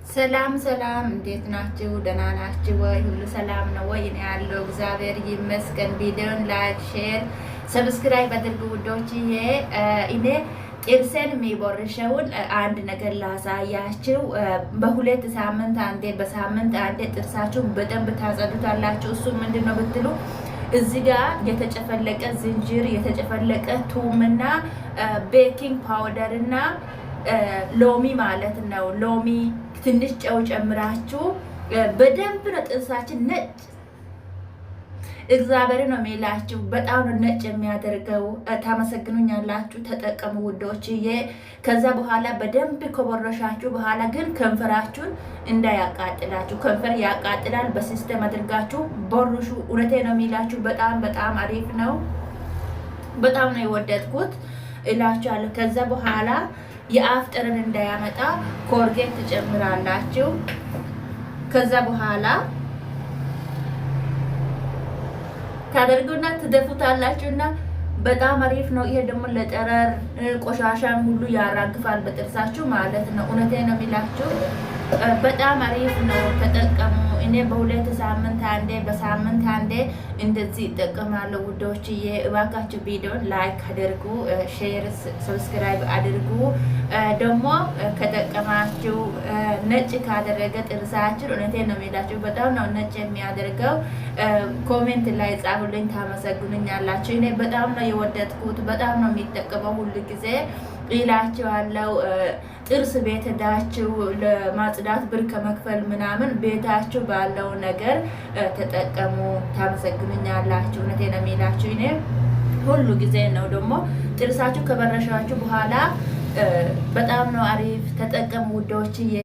ሰላም ሰላም፣ እንዴት ናችሁ? ደህና ናችሁ ወይ? ሁሉ ሰላም ነው ወይ? እኔ ያለው እግዚአብሔር ይመስገን። ቪዲዮን ላይክ፣ ሼር፣ ሰብስክራይብ አድርጉ ውዶችዬ። እኔ ጥርሴን የሚቦርሸውን አንድ ነገር ላሳያችሁ። በሁለት ሳምንት አንዴ፣ በሳምንት አንዴ ጥርሳችሁን በደንብ ታጸዱታላችሁ። እሱ ምንድነው ብትሉ እዚህ ጋር የተጨፈለቀ ዝንጅር፣ የተጨፈለቀ ቱምና ቤኪንግ ፓውደር እና ሎሚ ማለት ነው። ሎሚ ትንሽ ጨው ጨምራችሁ በደንብ ነው ጥርሳችን ነጭ፣ እግዚአብሔር ነው የሚላችሁ። በጣም ነው ነጭ የሚያደርገው። ታመሰግኑኛላችሁ። ተጠቀሙ ውዶችዬ። ከዛ በኋላ በደንብ ከቦረሻችሁ በኋላ ግን ከንፈራችሁን እንዳያቃጥላችሁ። ከንፈር ያቃጥላል። በሲስተም አድርጋችሁ ቦርሹ። እውነቴ ነው የሚላችሁ። በጣም በጣም አሪፍ ነው። በጣም ነው የወደድኩት እላችኋለሁ። ከዛ በኋላ የአፍ ጠረን እንዳያመጣ ኮልጌት ትጨምራላችሁ። ከዛ በኋላ ታደርጉና ትደፉታላችሁና በጣም አሪፍ ነው። ይሄ ደግሞ ለጠረር ቆሻሻን ሁሉ ያራግፋል በጥርሳችሁ ማለት ነው። እውነቴ ነው የሚላችሁ። በጣም አሪፍ ነው። ተጠቀሙ። እኔ በሁለት ሳምንት አንዴ፣ በሳምንት አንዴ እንደዚህ እጠቀማለሁ ውዶችዬ። እባካችሁ ቪዲዮን ላይክ አድርጉ፣ ሼር፣ ሰብስክራይብ አድርጉ። ደግሞ ከጠቀማችሁ ነጭ ካደረገ ጥርሳችሁ እውነቴ ነው የሚላችሁ በጣም ነው ነጭ የሚያደርገው። ኮሜንት ላይ ጻፉልኝ፣ ታመሰግኑኛላችሁ። እኔ በጣም ነው የወደድኩት። በጣም ነው የሚጠቀመው ሁሉ ጊዜ ይላችኋለሁ። ጥርስ ቤት ሄዳችሁ ለማጽዳት ብር ከመክፈል ምናምን ቤታችሁ ባለው ነገር ተጠቀሙ። ታመሰግኑኛላችሁ። እውነቴ ነው የሚላችሁ። እኔ ሁሉ ጊዜ ነው ደግሞ ጥርሳችሁ ከበረሻችሁ በኋላ በጣም ነው አሪፍ። ተጠቀሙ ውዶችዬ።